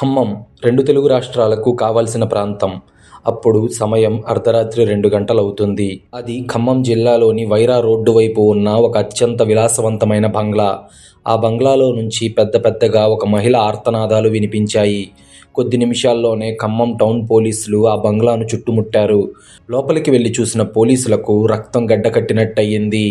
ఖమ్మం రెండు తెలుగు రాష్ట్రాలకు కావాల్సిన ప్రాంతం. అప్పుడు సమయం అర్ధరాత్రి 2 గంటలవుతుంది. అది ఖమ్మం జిల్లాలోని వైరా రోడ్డు వైపు ఉన్న ఒక అత్యంత విలాసవంతమైన బంగ్లా. ఆ బంగ్లాలో నుంచి పెద్ద పెద్దగా ఒక మహిళ ఆర్తనాదాలు వినిపించాయి. కొద్ది నిమిషాల్లోనే ఖమ్మం టౌన్ పోలీసులు ఆ బంగ్లాను చుట్టుముట్టారు. లోపలికి వెళ్లి చూసిన పోలీసులకు రక్తం గడ్డకట్టినట్టయింది.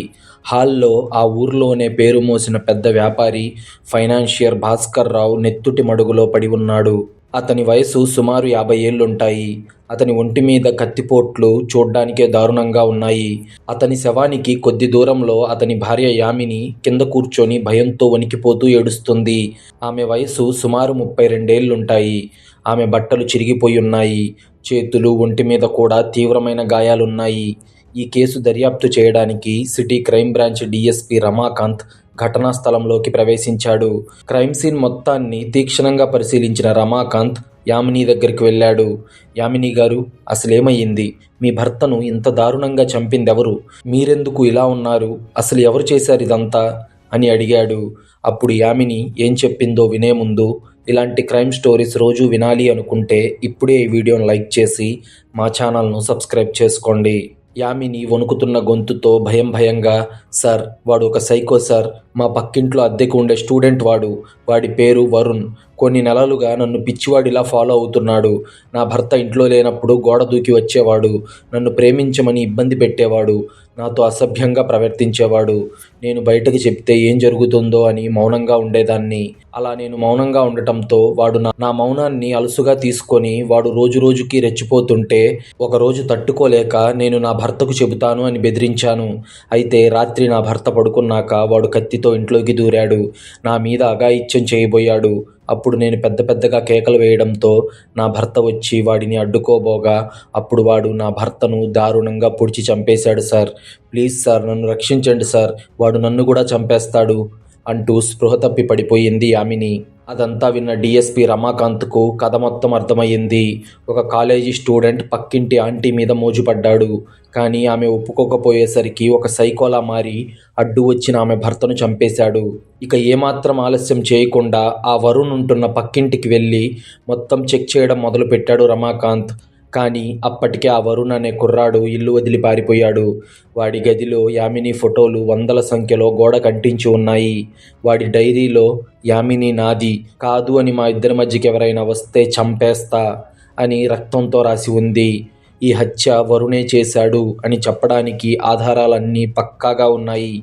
హాల్లో ఆ ఊర్లోనే పేరు మోసిన పెద్ద వ్యాపారి, ఫైనాన్షియర్ భాస్కర్ రావు నెత్తుటి మడుగులో పడి ఉన్నాడు. అతని వయసు సుమారు 50 ఏళ్లుంటాయి. అతని ఒంటి మీద కత్తిపోట్లు చూడ్డానికే దారుణంగా ఉన్నాయి. అతని శవానికి కొద్ది దూరంలో అతని భార్య యామిని కింద కూర్చొని భయంతో వణికిపోతూ ఏడుస్తుంది. ఆమె వయసు సుమారు 32 ఏళ్లుంటాయి. ఆమె బట్టలు చిరిగిపోయున్నాయి. చేతులు, ఒంటి మీద కూడా తీవ్రమైన గాయాలున్నాయి. ఈ కేసు దర్యాప్తు చేయడానికి city crime branch DSP Ramakant ఘటనా స్థలంలోకి ప్రవేశించాడు. క్రైమ్ సీన్ మొత్తాన్ని తీక్షణంగా పరిశీలించిన రమాకాంత్ యామిని దగ్గరికి వెళ్ళాడు. యామిని గారు, అసలేమయ్యింది? మీ భర్తను ఇంత దారుణంగా చంపిందెవరు? మీరెందుకు ఇలా ఉన్నారు? అసలు ఎవరు చేశారు ఇదంతా అని అడిగాడు. అప్పుడు యామిని ఏం చెప్పిందో వినే ముందు, ఇలాంటి క్రైమ్ స్టోరీస్ రోజు వినాలి అనుకుంటే ఇప్పుడే ఈ వీడియోను లైక్ చేసి మా ఛానల్ను సబ్స్క్రైబ్ చేసుకోండి. యామిని వణుకుతున్న గొంతుతో భయంగా, సార్, వాడు ఒక సైకో సార్. మా పక్కింట్లో అద్దెకు ఉండే స్టూడెంట్ వాడు. వాడి పేరు వరుణ్. కొన్ని నెలలుగా నన్ను పిచ్చివాడిలా ఫాలో అవుతున్నాడు. నా భర్త ఇంట్లో లేనప్పుడు గోడ దూకి వచ్చేవాడు. నన్ను ప్రేమించమని ఇబ్బంది పెట్టేవాడు. నాతో అసభ్యంగా ప్రవర్తించేవాడు. నేను బయటకు చెప్తే ఏం జరుగుతుందో అని మౌనంగా ఉండేదాన్ని. అలా నేను మౌనంగా ఉండటంతో వాడు నా మౌనాన్ని అలుసుగా తీసుకొని వాడు రోజుకి రెచ్చిపోతుంటే ఒకరోజు తట్టుకోలేక నేను నా భర్తకు చెబుతాను అని బెదిరించాను. అయితే రాత్రి నా భర్త పడుకున్నాక వాడు కత్తితో ఇంట్లోకి దూరాడు. నా మీద అఘాయిత్యం చేయబోయాడు. అప్పుడు నేను పెద్దగా కేకలు వేయడంతో నా భర్త వచ్చి వాడిని అడ్డుకోబోగా అప్పుడు వాడు నా భర్తను దారుణంగా పొడిచి చంపేశాడు సార్. ప్లీజ్ సార్, నన్ను రక్షించండి సార్, వాడు నన్ను కూడా చంపేస్తాడు అంటూ స్పృహ తప్పి పడిపోయింది యామిని. అదంతా విన్న డీఎస్పీ రమాకాంత్కు కథ మొత్తం అర్థమయ్యింది. ఒక కాలేజీ స్టూడెంట్ పక్కింటి ఆంటీ మీద మోజుపడ్డాడు. కానీ ఆమె ఒప్పుకోకపోయేసరికి ఒక సైకోలా మారి అడ్డు వచ్చిన ఆమె భర్తను చంపేశాడు. ఇక ఏమాత్రం ఆలస్యం చేయకుండా ఆ వరుణ్ ఉంటున్న పక్కింటికి వెళ్ళి మొత్తం చెక్ చేయడం మొదలుపెట్టాడు రమాకాంత్. కానీ అప్పటికే ఆ వరుణ్ అనే కుర్రాడు ఇల్లు వదిలి పారిపోయాడు. వాడి గదిలో యామిని ఫోటోలు వందల సంఖ్యలో గోడకు అంటించి ఉన్నాయి. వాడి డైరీలో యామిని నాది కాదు అని మా ఇద్దరి మధ్యకి ఎవరైనా వస్తే చంపేస్తా అని రక్తంతో రాసి ఉంది. ఈ హత్య వరుణే చేశాడు అని చెప్పడానికి ఆధారాలన్నీ పక్కాగా ఉన్నాయి.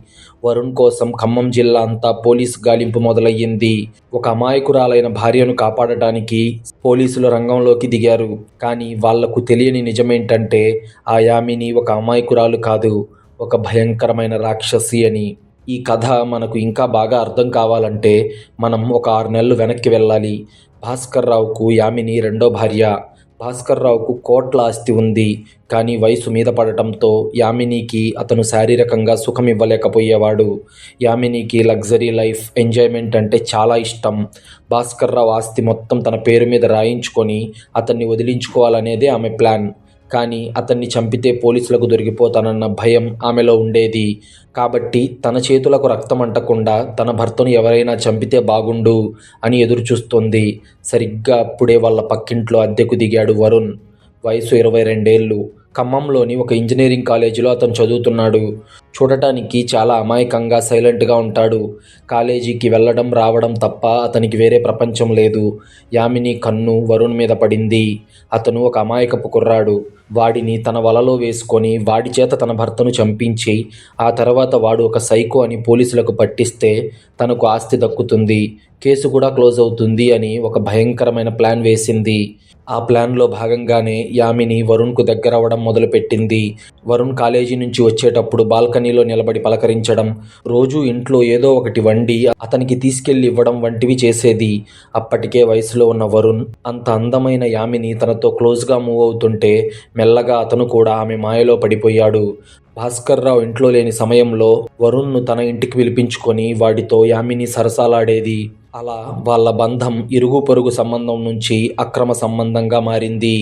వరుణ్ కోసం ఖమ్మం జిల్లా అంతా పోలీసు గాలింపు మొదలయ్యింది. ఒక అమాయకురాలైన భార్యను కాపాడటానికి పోలీసులు రంగంలోకి దిగారు. కానీ వాళ్లకు తెలియని నిజమేంటంటే ఆ యామిని ఒక అమాయకురాలు కాదు, ఒక భయంకరమైన రాక్షసి అని. ఈ కథ మనకు ఇంకా బాగా అర్థం కావాలంటే మనం ఒక 6 నెలలు వెనక్కి వెళ్ళాలి. భాస్కర్ రావుకు యామిని రెండో భార్య. భాస్కర్ రావుకు కోట్ల ఆస్తి ఉంది. కానీ వయసు మీద పడటంతో యామినికి అతను శారీరకంగా సుఖం ఇవ్వలేకపోయేవాడు. యామినికి లగ్జరీ లైఫ్, ఎంజాయ్మెంట్ అంటే చాలా ఇష్టం. భాస్కర్ రావు ఆస్తి మొత్తం తన పేరు మీద రాయించుకొని అతన్ని వదిలించుకోవాలనేదే ఆమె ప్లాన్. కానీ అతన్ని చంపితే పోలీసులకు దొరికిపోతానన్న భయం ఆమెలో ఉండేది. కాబట్టి తన చేతులకు రక్తం అంటకుండా తన భర్తను ఎవరైనా చంపితే బాగుండు అని ఎదురుచూస్తోంది. సరిగ్గా అప్పుడే వాళ్ళ పక్కింట్లో అద్దెకు దిగాడు వరుణ్. వయసు 22 ఏళ్ళు. ఖమ్మంలోని ఒక ఇంజనీరింగ్ కాలేజీలో అతను చదువుతున్నాడు. చూడటానికి చాలా అమాయకంగా, సైలెంట్గా ఉంటాడు. కాలేజీకి వెళ్ళడం రావడం తప్ప అతనికి వేరే ప్రపంచం లేదు. యామిని కన్ను వరుణ్ మీద పడింది. అతను ఒక అమాయకపు కుర్రాడు. వాడిని తన వలలో వేసుకొని వాడి చేత తన భర్తను చంపించి ఆ తర్వాత వాడు ఒక సైకో అని పోలీసులకు పట్టిస్తే తనకు ఆస్తి దక్కుతుంది, కేసు కూడా క్లోజ్ అవుతుంది అని ఒక భయంకరమైన ప్లాన్ వేసింది. ఆ ప్లాన్లో భాగంగానే యామిని వరుణ్కు దగ్గరవడం మొదలుపెట్టింది. వరుణ్ కాలేజీ నుంచి వచ్చేటప్పుడు బాల్కనీలో నిలబడి పలకరించడం, రోజూ ఇంట్లో ఏదో ఒకటి వండి అతనికి తీసుకెళ్లి ఇవ్వడం వంటివి చేసేది. అప్పటికే వయసులో ఉన్న వరుణ్ అంత అందమైన యామిని తనతో క్లోజ్గా మూవ్ అవుతుంటే మెల్లగా అతను కూడా ఆమె మాయలో పడిపోయాడు. భాస్కర్ రావు ఇంట్లో లేని సమయంలో వరుణ్ను తన ఇంటికి పిలిపించుకొని వాడితో యామిని సరసాలాడేది. అలా వాళ్ళ బంధం ఇరుగు పొరుగు సంబంధం నుంచి అక్రమ సంబంధంగా మారింది.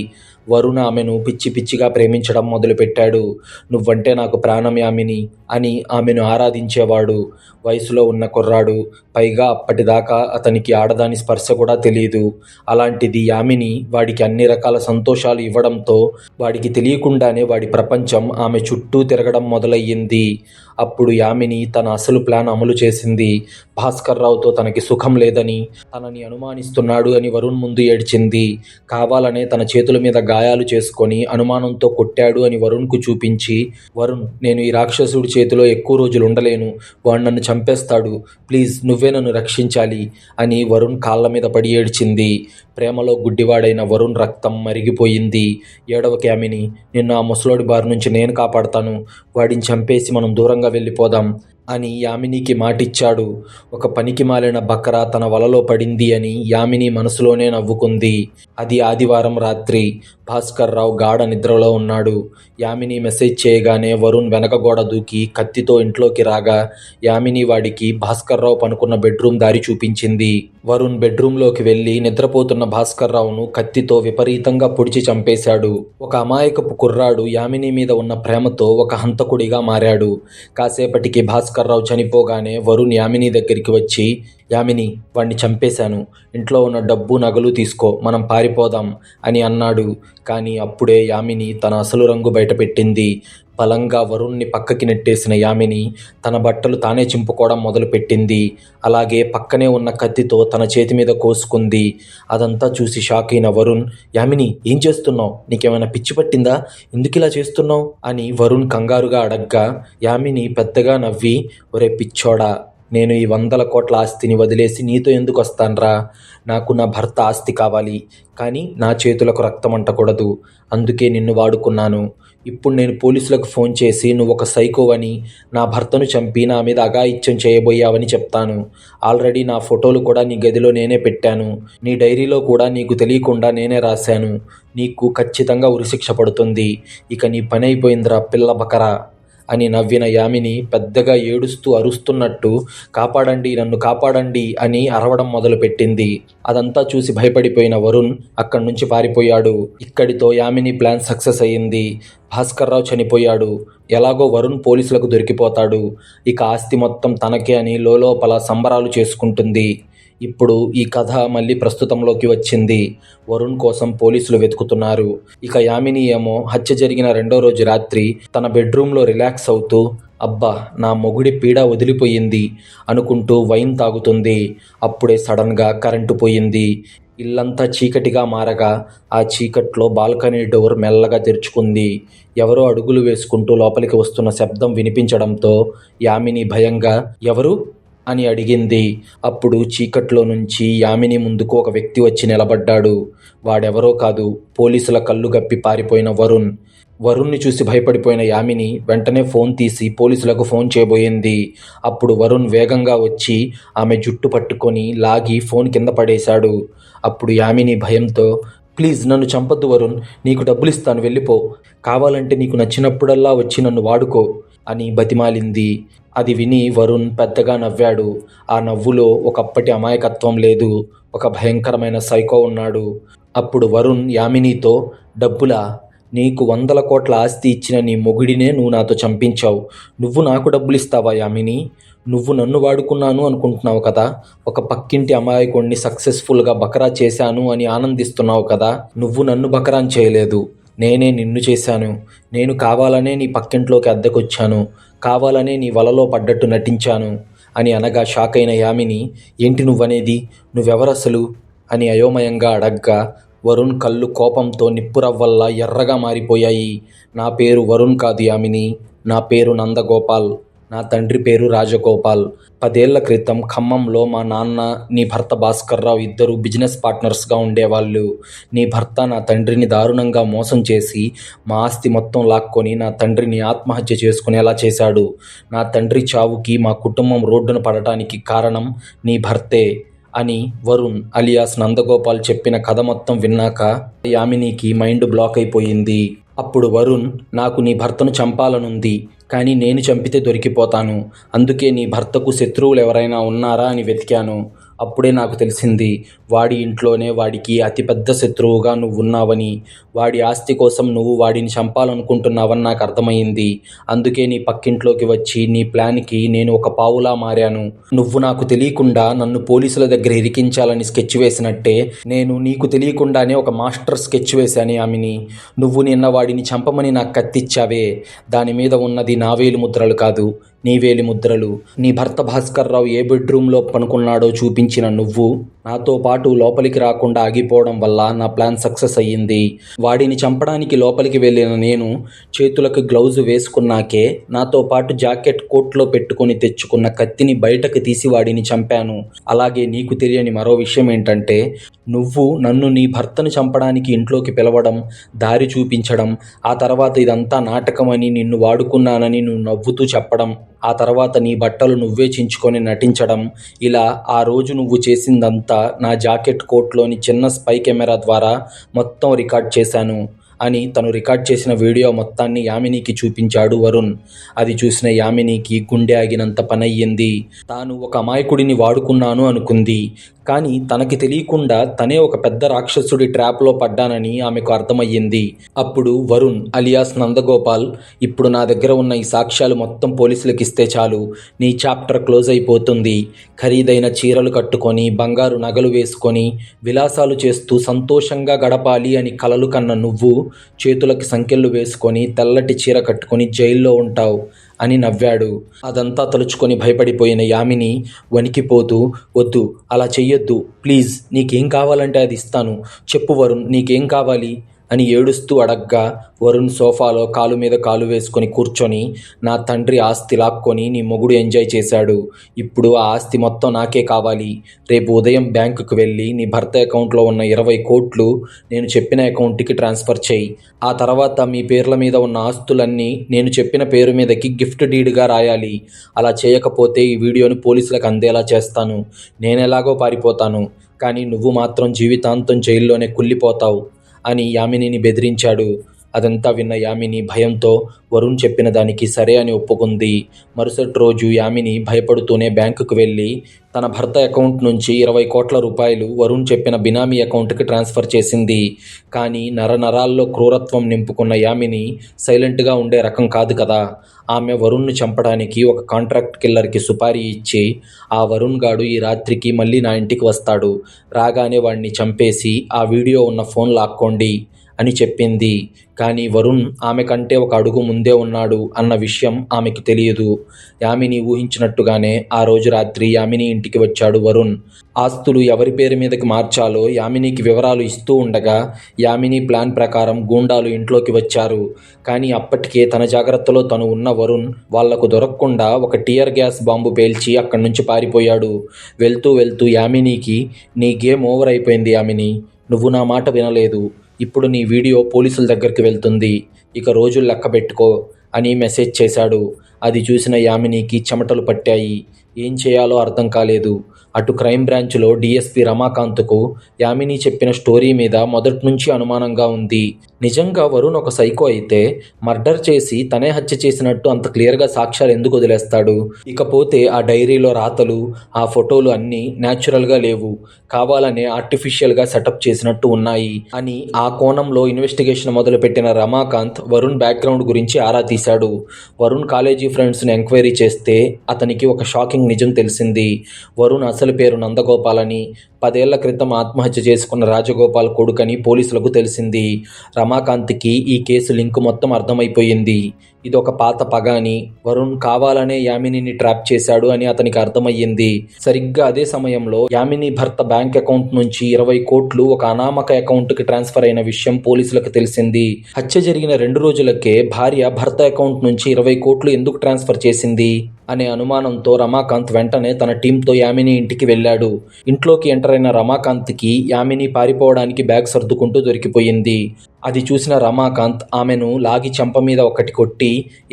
వరుణ్ ఆమెను పిచ్చి పిచ్చిగా ప్రేమించడం మొదలుపెట్టాడు. నువ్వంటే నాకు ప్రాణం యామిని అని ఆమెను ఆరాధించేవాడు. వయసులో ఉన్న కుర్రాడు, పైగా అప్పటిదాకా అతనికి ఆడదాని స్పర్శ కూడా తెలీదు. అలాంటిది యామిని వాడికి అన్ని రకాల సంతోషాలు ఇవ్వడంతో వాడికి తెలియకుండానే వాడి ప్రపంచం ఆమె చుట్టూ తిరగడం మొదలయ్యింది. అప్పుడు యామిని తన అసలు ప్లాన్ అమలు చేసింది. భాస్కర్రావుతో తనకి సుఖం లేదని, తనని అనుమానిస్తున్నాడు అని వరుణ్ ముందు ఏడ్చింది. కావాలనే తన చేతుల మీద గాయాలు చేసుకొని అనుమానంతో కొట్టాడు అని వరుణ్కు చూపించి, వరుణ్, నేను ఈ రాక్షసుడి చేతిలో ఎక్కువ రోజులు ఉండలేను, వాడు నన్ను చంపేస్తాడు, ప్లీజ్ నువ్వే నన్ను రక్షించాలి అని వరుణ్ కాళ్ళ మీద పడి ఏడ్చింది. ప్రేమలో గుడ్డివాడైన వరుణ్ రక్తం మరిగిపోయింది. ఏడవకి యామిని, నిన్ను ఆ ముసలోడి బారి నుంచి నేను కాపాడతాను, వాడిని చంపేసి మనం దూరంగా వెళ్ళిపోదాం అని యామినికి మాటిచ్చాడు. ఒక పనికి మాలిన బకరా తన వలలో పడింది అని యామిని మనసులోనే నవ్వుకుంది. అది ఆదివారం రాత్రి. భాస్కర్రావు గాఢ నిద్రలో ఉన్నాడు. యామిని మెసేజ్ చేయగానే వరుణ్ వెనక గోడ దూకి కత్తితో ఇంట్లోకి రాగా యామిని వాడికి భాస్కర్రావు పనుకున్న బెడ్రూమ్ దారి చూపించింది. వరుణ్ బెడ్రూంలోకి వెళ్ళి నిద్రపోతున్న భాస్కర్రావును కత్తితో విపరీతంగా పొడిచి చంపేశాడు. ఒక అమాయకపు కుర్రాడు యామిని మీద ఉన్న ప్రేమతో ఒక హంతకుడిగా మారాడు. కాసేపటికి భాస్కర్రావు చనిపోగానే వరుణ్ యామిని దగ్గరికి వచ్చి, యామిని, వాణ్ణి చంపేశాను, ఇంట్లో ఉన్న డబ్బు నగలు తీసుకో, మనం పారిపోదాం అని అన్నాడు. కానీ అప్పుడే యామిని తన అసలు రంగు బయటపెట్టింది. బలంగా వరుణ్ణి పక్కకి నెట్టేసిన యామిని తన బట్టలు తానే చింపుకోవడం మొదలుపెట్టింది. అలాగే పక్కనే ఉన్న కత్తితో తన చేతి మీద కోసుకుంది. అదంతా చూసి షాక్ అయిన వరుణ్, యామిని, ఏం చేస్తున్నావు? నీకేమైనా పిచ్చి పట్టిందా? ఎందుకు ఇలా చేస్తున్నావు అని వరుణ్ కంగారుగా అడగ్గా యామిని పెద్దగా నవ్వి, ఒరే పిచ్చోడా, నేను ఈ 100 కోట్ల ఆస్తిని వదిలేసి నీతో ఎందుకు వస్తాన్రా? నాకు నా భర్త ఆస్తి కావాలి, కానీ నా చేతులకు రక్తం అంటకూడదు. అందుకే నిన్ను వాడుకున్నాను. ఇప్పుడు నేను పోలీసులకు ఫోన్ చేసి నువ్వు ఒక సైకో అని, నా భర్తను చంపి నా మీద అఘాయిత్యం చేయబోయావని చెప్తాను. ఆల్రెడీ నా ఫోటోలు కూడా నీ గదిలో నేనే పెట్టాను. నీ డైరీలో కూడా నీకు తెలియకుండా నేనే రాశాను. నీకు ఖచ్చితంగా ఉరిశిక్ష పడుతుంది. ఇక నీ పని అయిపోయిందిరా పిల్ల బకరా అని నవ్విన యామిని పెద్దగా ఏడుస్తూ అరుస్తున్నట్టు, కాపాడండి, నన్ను కాపాడండి అని అరవడం మొదలుపెట్టింది. అదంతా చూసి భయపడిపోయిన వరుణ్ అక్కడి నుంచి పారిపోయాడు. ఇక్కడితో యామిని ప్లాన్ సక్సెస్ అయ్యింది. భాస్కర్రావు చనిపోయాడు. ఎలాగో వరుణ్ పోలీసులకు దొరికిపోతాడు. ఇక ఆస్తి మొత్తం తనకే అని లోలోపల సంబరాలు చేసుకుంటుంది. ఇప్పుడు ఈ కథ మళ్ళీ ప్రస్తుతంలోకి వచ్చింది. వరుణ్ కోసం పోలీసులు వెతుకుతున్నారు. ఇక యామిని ఏమో హత్య జరిగిన 2వ రోజు రాత్రి తన బెడ్రూమ్లో రిలాక్స్ అవుతూ, అబ్బా, నా మొగుడి పీడ వదిలిపోయింది అనుకుంటూ వైన్ తాగుతుంది. అప్పుడే సడన్గా కరెంటు పోయింది. ఇల్లంతా చీకటిగా మారగా ఆ చీకట్లో బాల్కనీ డోర్ మెల్లగా తెరుచుకుంది. ఎవరో అడుగులు వేసుకుంటూ లోపలికి వస్తున్న శబ్దం వినిపించడంతో యామిని భయంగా, ఎవరు అని అడిగింది. అప్పుడు చీకట్లో నుంచి యామిని ముందుకు ఒక వ్యక్తి వచ్చి నిలబడ్డాడు. వాడెవరో కాదు, పోలీసుల కళ్ళు గప్పి పారిపోయిన వరుణ్. వరుణ్ని చూసి భయపడిపోయిన యామిని వెంటనే ఫోన్ తీసి పోలీసులకు ఫోన్ చేయబోయింది. అప్పుడు వరుణ్ వేగంగా వచ్చి ఆమె జుట్టు పట్టుకొని లాగి ఫోన్ కింద పడేశాడు. అప్పుడు యామిని భయంతో, ప్లీజ్ నన్ను చంపొద్దు వరుణ్, నీకు డబ్బులు ఇస్తాను, వెళ్ళిపో, కావాలంటే నీకు నచ్చినప్పుడల్లా వచ్చి నన్ను వాడుకో అని బతిమాలింది. అది విని వరుణ్ పెద్దగా నవ్వాడు. ఆ నవ్వులో ఒకప్పటి అమాయకత్వం లేదు, ఒక భయంకరమైన సైకో ఉన్నాడు. అప్పుడు వరుణ్ యామినితో, డబ్బులా? నీకు 100 కోట్ల ఆస్తి ఇచ్చిన నీ మొగుడినే నువ్వు నాతో చంపించావు. నువ్వు నాకు డబ్బులు ఇస్తావా యామిని? నువ్వు నన్ను వాడుకున్నాను అనుకుంటున్నావు కదా. ఒక పక్కింటి అమాయకుడిని సక్సెస్ఫుల్గా బకరా చేశాను అని ఆనందిస్తున్నావు కదా. నువ్వు నన్ను బకరాన్ చేయలేదు, నేనే నిన్ను చేశాను. నేను కావాలనే నీ పక్కింట్లోకి అద్దెకొచ్చాను, కావాలనే నీ వలలో పడ్డట్టు నటించాను అని అనగా షాక్ అయిన యామిని, ఏంటి నువ్వనేది? నువ్వెవరసలు అని అయోమయంగా అడగ్గా వరుణ్ కళ్ళు కోపంతో నిప్పురవ్వల్లా ఎర్రగా మారిపోయాయి. నా పేరు వరుణ్ కాదు యామిని, నా పేరు నందగోపాల్. నా తండ్రి పేరు రాజగోపాల్. 10 ఏళ్ల క్రితం ఖమ్మంలో మా నాన్న, నీ భర్త భాస్కర్రావు ఇద్దరు బిజినెస్ పార్ట్నర్స్గా ఉండేవాళ్ళు. నీ భర్త నా తండ్రిని దారుణంగా మోసం చేసి మా ఆస్తి మొత్తం లాక్కొని నా తండ్రిని ఆత్మహత్య చేసుకునేలా చేశాడు. నా తండ్రి చావుకి మా కుటుంబం రోడ్డున పడటానికి కారణం నీ భర్తే అని వరుణ్ అలియాస్ నందగోపాల్ చెప్పిన కథ మొత్తం విన్నాక యామినికి మైండ్ బ్లాక్ అయిపోయింది. అప్పుడు వరుణ్, నాకు నీ భర్తను చంపాలనుంది, కానీ నేను చంపితే దొరికిపోతాను. అందుకే నీ భర్తకు శత్రువులు ఎవరైనా ఉన్నారా అని వెతికాను. అప్పుడే నాకు తెలిసింది వాడి ఇంట్లోనే వాడికి అతిపెద్ద శత్రువుగా నువ్వున్నావని, వాడి ఆస్తి కోసం నువ్వు వాడిని చంపాలనుకుంటున్నావని నాకు అర్థమైంది. అందుకే నీ పక్కింట్లోకి వచ్చి నీ ప్లాన్కి నేను ఒక పావులా మారాను. నువ్వు నాకు తెలియకుండా నన్ను పోలీసుల దగ్గర ఇరికించాలని స్కెచ్ వేసినట్టే నేను నీకు తెలియకుండానే ఒక మాస్టర్ స్కెచ్ వేశాను యామిని. నువ్వు నిన్న వాడిని చంపమని నాకు కత్తిచ్చావే, దాని మీద ఉన్నది నా వేలి ముద్రలు కాదు, నీ వేలి ముద్రలు. నీ భర్త భాస్కర్రావు ఏ బెడ్రూమ్లో పనుకున్నాడో చూపించిన నువ్వు నాతో పాటు లోపలికి రాకుండా ఆగిపోవడం వల్ల నా ప్లాన్ సక్సెస్ అయ్యింది. వాడిని చంపడానికి లోపలికి వెళ్ళిన నేను చేతులకు గ్లౌజ్ వేసుకున్నాకే నాతో పాటు జాకెట్ కోట్లో పెట్టుకుని తెచ్చుకున్న కత్తిని బయటకు తీసి వాడిని చంపాను. అలాగే నీకు తెలియని మరో విషయం ఏంటంటే, నువ్వు నన్ను నీ భర్తను చంపడానికి ఇంట్లోకి పిలవడం, దారి చూపించడం, ఆ తర్వాత ఇదంతా నాటకమని నిన్ను వాడుకున్నానని నువ్వు నవ్వుతూ చెప్పడం, ఆ తర్వాత నీ బట్టలు నువ్వే చించుకొని నటించడం, ఇలా ఆ రోజు నువ్వు చేసిందంతా నా జాకెట్ కోట్లోని చిన్న స్పై కెమెరా ద్వారా మొత్తం రికార్డ్ చేశాను అని తను రికార్డ్ చేసిన వీడియో మొత్తాన్ని యామినికి చూపించాడు వరుణ్. అది చూసిన యామినికి గుండె ఆగినంత పనయ్యింది. తాను ఒక అమాయకుడిని వాడుకున్నాను అనుకుంది. కానీ తనకి తెలియకుండా తనే ఒక పెద్ద రాక్షసుడి ట్రాప్లో పడ్డానని ఆమెకు అర్థమయ్యింది. అప్పుడు వరుణ్ అలియాస్ నందగోపాల్, ఇప్పుడు నా దగ్గర ఉన్న ఈ సాక్ష్యాలు మొత్తం పోలీసులకు ఇస్తే చాలు, నీ చాప్టర్ క్లోజ్ అయిపోతుంది. ఖరీదైన చీరలు కట్టుకొని, బంగారు నగలు వేసుకొని, విలాసాలు చేస్తూ సంతోషంగా గడపాలి అని కలలు కన్న నువ్వు చేతులకి సంకెళ్ళు వేసుకొని, తెల్లటి చీర కట్టుకొని జైల్లో ఉంటావు అని నవ్వాడు. అదంతా తలుచుకొని భయపడిపోయిన యామిని వణికిపోతూ, వద్దు, అలా చెయ్యొద్దు, ప్లీజ్, నీకేం కావాలంటే అది ఇస్తాను, చెప్పు వరుణ్, నీకేం కావాలి అని ఏడుస్తూ అడగ్గా వరుణ్ సోఫాలో కాలు మీద కాలు వేసుకొని కూర్చొని, నా తండ్రి ఆస్తి లాక్కొని నీ మొగుడు ఎంజాయ్ చేశాడు. ఇప్పుడు ఆ ఆస్తి మొత్తం నాకే కావాలి. రేపు ఉదయం బ్యాంకుకు వెళ్ళి నీ భర్త అకౌంట్లో ఉన్న 20 కోట్లు నేను చెప్పిన అకౌంట్కి ట్రాన్స్ఫర్ చేయి. ఆ తర్వాత మీ పేర్ల మీద ఉన్న ఆస్తులన్నీ నేను చెప్పిన పేరు మీదకి గిఫ్ట్ డీడ్గా రాయాలి. అలా చేయకపోతే ఈ వీడియోని పోలీసులకు అందేలా చేస్తాను. నేనెలాగో పారిపోతాను, కానీ నువ్వు మాత్రం జీవితాంతం జైల్లోనే కుళ్ళిపోతావు అని యామినిని బెదిరించాడు. అదంతా విన్న యామిని భయంతో వరుణ్ చెప్పిన దానికి సరే అని ఒప్పుకుంది. మరుసటి రోజు యామిని భయపడుతూనే బ్యాంకుకు వెళ్ళి తన భర్త అకౌంట్ నుంచి 20 కోట్ల రూపాయలు వరుణ్ చెప్పిన బినామీ అకౌంట్కి ట్రాన్స్ఫర్ చేసింది. కానీ నరనరాల్లో క్రూరత్వం నింపుకున్న యామిని సైలెంట్గా ఉండే రకం కాదు కదా. ఆమె వరుణ్ను చంపడానికి ఒక కాంట్రాక్ట్ కిల్లర్కి సుపారీ ఇచ్చి, ఆ వరుణ్ గాడు ఈ రాత్రికి మళ్ళీ నా ఇంటికి వస్తాడు, రాగానే వాడిని చంపేసి ఆ వీడియో ఉన్న ఫోన్ లాక్కోండి అని చెప్పింది. కానీ వరుణ్ ఆమె కంటే ఒక అడుగు ముందే ఉన్నాడు అన్న విషయం ఆమెకి తెలియదు. యామిని ఊహించినట్టుగానే ఆ రోజు రాత్రి యామిని ఇంటికి వచ్చాడు వరుణ్. ఆస్తులు ఎవరి పేరు మీదకి మార్చాలో యామినికి వివరాలు ఇస్తూ ఉండగా యామిని ప్లాన్ ప్రకారం గూండాలు ఇంట్లోకి వచ్చారు. కానీ అప్పటికే తన జాగ్రత్తలో తను ఉన్న వరుణ్ వాళ్లకు దొరకకుండా ఒక టియర్ గ్యాస్ బాంబు పేల్చి అక్కడి నుంచి పారిపోయాడు. వెళ్తూ వెళ్తూ యామినికి, నీ గేమ్ ఓవర్ అయిపోయింది యామిని, నువ్వు నా మాట వినలేదు, ఇప్పుడు నీ వీడియో పోలీసుల దగ్గరికి వెళ్తుంది, ఇక రోజులు లెక్క పెట్టుకో అని మెసేజ్ చేశాడు. అది చూసిన యామినికి చెమటలు పట్టాయి. ఏం చేయాలో అర్థం కాలేదు. అటు క్రైమ్ బ్రాంచ్లో డిఎస్పీ రమాకాంత్కు యామిని చెప్పిన స్టోరీ మీద మొదటి నుంచి అనుమానంగా ఉంది. నిజంగా వరుణ్ ఒక సైకో అయితే మర్డర్ చేసి తనే హత్య చేసినట్టు అంత క్లియర్గా సాక్ష్యాలు ఎందుకు వదిలేస్తాడు? ఇకపోతే ఆ డైరీలో రాతలు, ఆ ఫోటోలు అన్నీ న్యాచురల్గా లేవు, కావాలనే ఆర్టిఫిషియల్గా సెటప్ చేసినట్టు ఉన్నాయి అని ఆ కోణంలో ఇన్వెస్టిగేషన్ మొదలుపెట్టిన రమాకాంత్ వరుణ్ బ్యాక్గ్రౌండ్ గురించి ఆరా తీశాడు. వరుణ్ కాలేజీ ఫ్రెండ్స్ని ఎంక్వైరీ చేస్తే అతనికి ఒక షాకింగ్ నిజం తెలిసింది. వరుణ్ అసలు పేరు నందగోపాల్ అని, 10 ఏళ్ల క్రితం ఆత్మహత్య చేసుకున్న రాజగోపాల్ కొడుకని పోలీసులకు తెలిసింది. రమాకాంత్కి ఈ కేసు లింక్ మొత్తం అర్థమైపోయింది. ఇదొక పాత పగ అని, వరుణ్ కావాలనే యామినిని ట్రాప్ చేశాడు అని అతనికి అర్థమయ్యింది. సరిగ్గా అదే సమయంలో యామిని భర్త బ్యాంక్ అకౌంట్ నుంచి 20 కోట్లు ఒక అనామక అకౌంట్కి ట్రాన్స్ఫర్ అయిన విషయం పోలీసులకు తెలిసింది. హత్య జరిగిన 2 రోజులకే భార్య భర్త అకౌంట్ నుంచి 20 కోట్లు ఎందుకు ట్రాన్స్ఫర్ చేసింది అనే అనుమానంతో రమాకాంత్ వెంటనే తన టీంతో యామిని ఇంటికి వెళ్ళాడు. ఇంట్లోకి ఎంటర్ అయిన రమాకాంత్కి యామిని పారిపోవడానికి బ్యాగ్ సర్దుకుంటూ దొరికిపోయింది. అది చూసిన రమాకాంత్ ఆమెను లాగి చెంప మీద ఒకటి కొట్టి,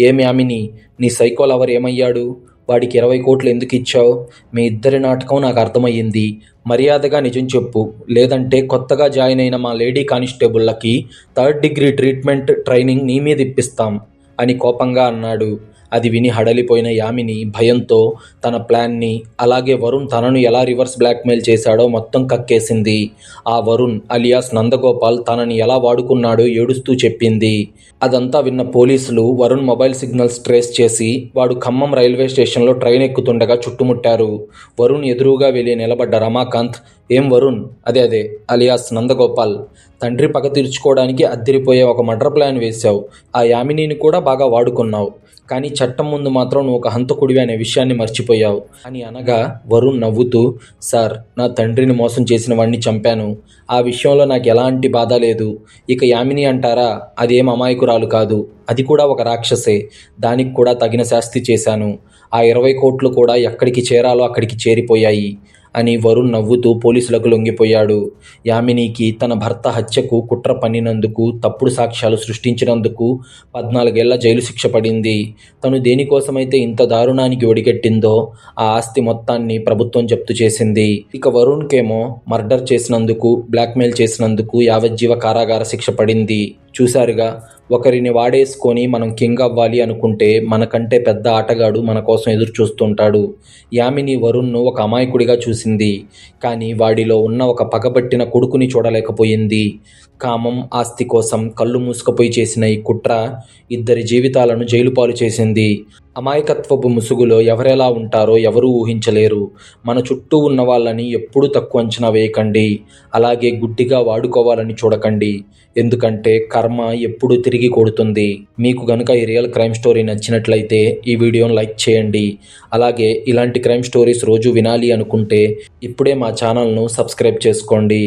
ఏం యామిని, నీ సైకో లవర్ ఏమయ్యాడు? వాడికి 20 కోట్లు ఎందుకు ఇచ్చావు? మీ ఇద్దరి నాటకం నాకు అర్థమయ్యింది. మర్యాదగా నిజం చెప్పు, లేదంటే కొత్తగా జాయిన్ అయిన మా లేడీ కానిస్టేబుళ్ళకి 3rd డిగ్రీ ట్రీట్మెంట్ ట్రైనింగ్ నీ మీద ఇప్పిస్తాం అని కోపంగా అన్నాడు. అది విని హడలిపోయిన యామిని భయంతో తన ప్లాన్ని, అలాగే వరుణ్ తనను ఎలా రివర్స్ బ్లాక్మెయిల్ చేశాడో మొత్తం కక్కేసింది. ఆ వరుణ్ అలియాస్ నందగోపాల్ తనని ఎలా వాడుకున్నాడో ఏడుస్తూ చెప్పింది. అదంతా విన్న పోలీసులు వరుణ్ మొబైల్ సిగ్నల్స్ ట్రేస్ చేసి వాడు ఖమ్మం రైల్వే స్టేషన్లో ట్రైన్ ఎక్కుతుండగా చుట్టుముట్టారు. వరుణ్ ఎదురుగా వెళ్ళి నిలబడ్డ రమాకాంత్, ఏం వరుణ్, అదే అలియాస్ నందగోపాల్, తండ్రి పగ తీర్చుకోవడానికి అద్దిరిపోయే ఒక మర్డర్ ప్లాన్ వేశావు. ఆ యామినిని కూడా బాగా వాడుకున్నావు. కానీ చట్టం ముందు మాత్రం నువ్వు ఒక హంతకుడివి అనే విషయాన్ని మర్చిపోయావు అని అనగా వరుణ్ నవ్వుతూ, సార్, నా తండ్రిని మోసం చేసిన వాడిని చంపాను. ఆ విషయంలో నాకు ఎలాంటి బాధ లేదు. ఇక యామిని అంటారా, అదేం అమాయకురాలు కాదు. అది కూడా ఒక రాక్షసే. దానికి కూడా తగిన శాస్తి చేశాను. ఆ 20 కోట్లు కూడా ఎక్కడికి చేరాలో అక్కడికి చేరిపోయాయి అని వరుణ్ నవ్వుతూ పోలీసులకు లొంగిపోయాడు. యామినికి తన భర్త హత్యకు కుట్ర పన్నినందుకు, తప్పుడు సాక్ష్యాలు సృష్టించినందుకు 14 ఏళ్ల జైలు శిక్ష పడింది. తను దేనికోసమైతే ఇంత దారుణానికి ఒడిగట్టిందో ఆ ఆస్తి మొత్తాన్ని ప్రభుత్వం జప్తు చేసింది. ఇక వరుణ్కేమో మర్డర్ చేసినందుకు, బ్లాక్మెయిల్ చేసినందుకు యావజ్జీవ కారాగార శిక్ష పడింది. చూశారుగా, ఒకరిని వాడేసుకొని మనం కింగ్ అవ్వాలి అనుకుంటే మనకంటే పెద్ద ఆటగాడు మన కోసం ఎదురు చూస్తుంటాడు. యామిని వరుణ్ను ఒక అమాయకుడిగా చూసింది. కానీ వాడిలో ఉన్న ఒక పగబట్టిన కొడుకుని చూడలేకపోయింది. కామం, ఆస్తి కోసం కళ్ళు మూసుకుపోయి చేసిన ఈ కుట్ర ఇద్దరి జీవితాలను జైలుపాలు చేసింది. అమాయకత్వపు ముసుగులో ఎవరెలా ఉంటారో ఎవరూ ఊహించలేరు. మన చుట్టూ ఉన్న వాళ్ళని ఎప్పుడూ తక్కువ అంచనా వేయకండి. అలాగే గుడ్డిగా వాడుకోవాలని చూడకండి. ఎందుకంటే కర్మ ఎప్పుడూ తిరిగి కొడుతుంది. మీకు గనుక ఈ రియల్ క్రైమ్ స్టోరీ నచ్చినట్లయితే ఈ వీడియోను లైక్ చేయండి. అలాగే ఇలాంటి క్రైమ్ స్టోరీస్ రోజు వినాలి అనుకుంటే ఇప్పుడే మా ఛానల్ను సబ్స్క్రైబ్ చేసుకోండి.